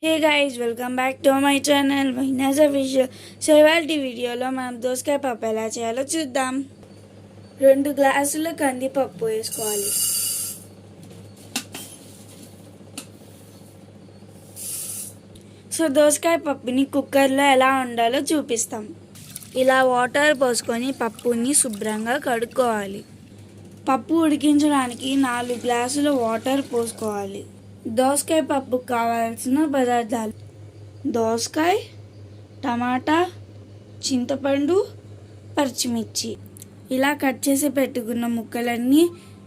Hey guys, welcome back to my channel వైనాజ్ official. So ఇవాళ వీడియోలో మనం దోసకాయ పప్పు ఎలా చేయాలో చూద్దాం. 2 గ్లాసుల కందిపప్పు వేసుకోవాలి. సో దోసకాయ పప్పుని కుక్కర్లో ఎలా వండాలో చూపిస్తాం. ఇలా వాటర్ పోసుకొని పప్పుని శుభ్రంగా కడుక్కోవాలి. పప్పు ఉడికించడానికి 4 గ్లాసుల వాటర్ పోసుకోవాలి. దోసకాయ పప్పుకు కావాల్సిన పదార్థాలు: దోసకాయ, టమాటా, చింతపండు, పచ్చిమిర్చి. ఇలా కట్ చేసి పెట్టుకున్న ముక్కలన్నీ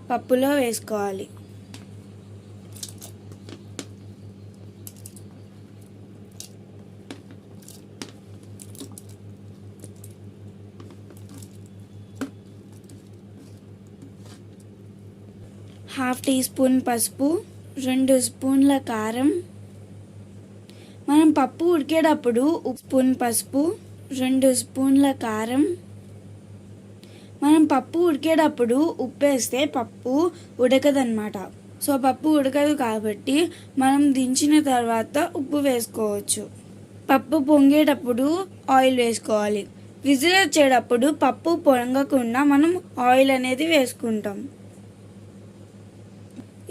పప్పులో వేసుకోవాలి. ½ టీ స్పూన్ పసుపు, 2 స్పూన్ల కారం. మనం పప్పు ఉడికేటప్పుడు స్పూన్ పసుపు, 2 స్పూన్ల కారం. మనం పప్పు ఉడికేటప్పుడు ఉప్పు వేస్తే పప్పు ఉడకదన్నమాట. సో పప్పు ఉడకదు కాబట్టి మనం దించిన తర్వాత ఉప్పు వేసుకోవచ్చు. పప్పు పొంగేటప్పుడు ఆయిల్ వేసుకోవాలి. విజిల్ వచ్చేటప్పుడు పప్పు పొంగకుండా మనం ఆయిల్ అనేది వేసుకుంటాం.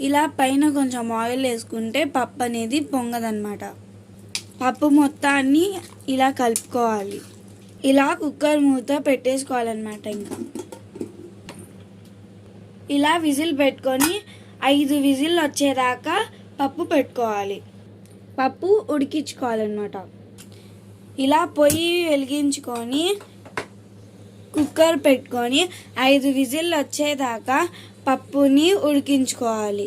ఇలా పైన కొంచెం ఆయిల్ వేసుకుంటే పప్పు అనేది పొంగదన్నమాట. పప్పు మొత్తాన్ని ఇలా కలుపుకోవాలి. ఇలా కుక్కర్ మూత పెట్టేసుకోవాలన్నమాట. ఇలా విజిల్ పెట్టుకొని 5 విజిల్ వచ్చేదాకా పప్పు పెట్టుకోవాలి. పప్పు ఉడికించుకోవాలన్నమాట. ఇలా పొయ్యి వెలిగించుకొని కుక్కర్ పెట్టుకొని 5 విజిల్ వచ్చేదాకా పప్పుని ఉడికించుకోవాలి.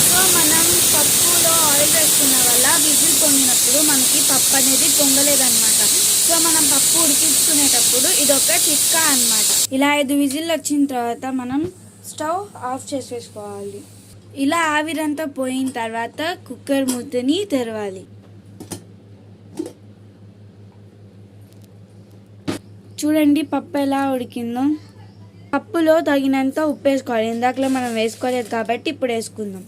సో మనం పప్పులో ఆయిల్ వేసుకున్న వల్ల విజిల్ పొంగినప్పుడు మనకి పప్పు అనేది పొంగలేదన్నమాట. సో మనం పప్పు ఉడికించుకునేటప్పుడు ఇదొక చిట్కా అన్నమాట. ఇలా 5 విజిల్ వచ్చిన తర్వాత మనం స్టవ్ ఆఫ్ చేసేసుకోవాలి. ఇలా ఆవిరంతా పోయిన తర్వాత కుక్కర్ మూతని తెరవాలి. చూడండి పప్పు ఎలా ఉడికిందో. పప్పులో తగినంత ఉప్పు వేసుకోవాలి. ఇందాకలో మనం వేసుకోలేదు కాబట్టి ఇప్పుడు వేసుకుందాం.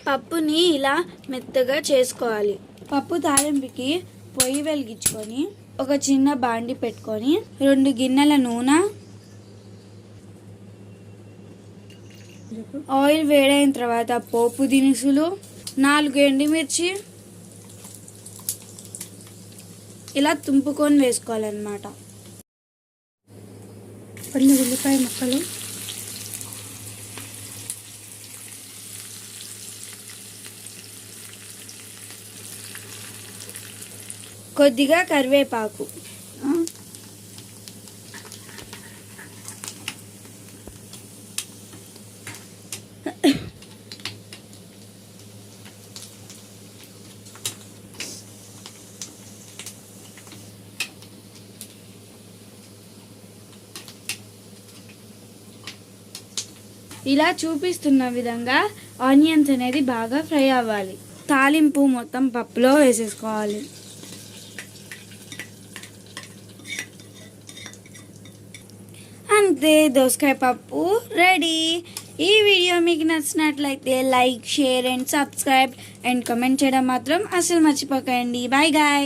పప్పుని ఇలా మెత్తగా చేసుకోవాలి. పప్పు తాలింపుకి పొయ్యి వెలిగించుకొని ఒక చిన్న బాండి పెట్టుకొని 2 గిన్నెల నూనె, ఆయిల్ వేడైన తర్వాత పోపు దినుసులు, 4 ఎండుమిర్చి ఇలా తుంపుకొని వేసుకోవాలన్నమాట. కొన్ని ఉల్లిపాయ ముక్కలు, కొద్దిగా కరివేపాకు, ఇలా చూపిస్తున్న విధంగా ఆనియన్స్ అనేది బాగా ఫ్రై అవ్వాలి. తాలింపు మొత్తం పప్పులో వేసేసుకోవాలి. అంతే, దోసకాయ పప్పు రెడీ. ఈ వీడియో మీకు నచ్చినట్లయితే like, share and subscribe and comment చేయడం మాత్రం అసలు మర్చిపోకండి. Bye guy.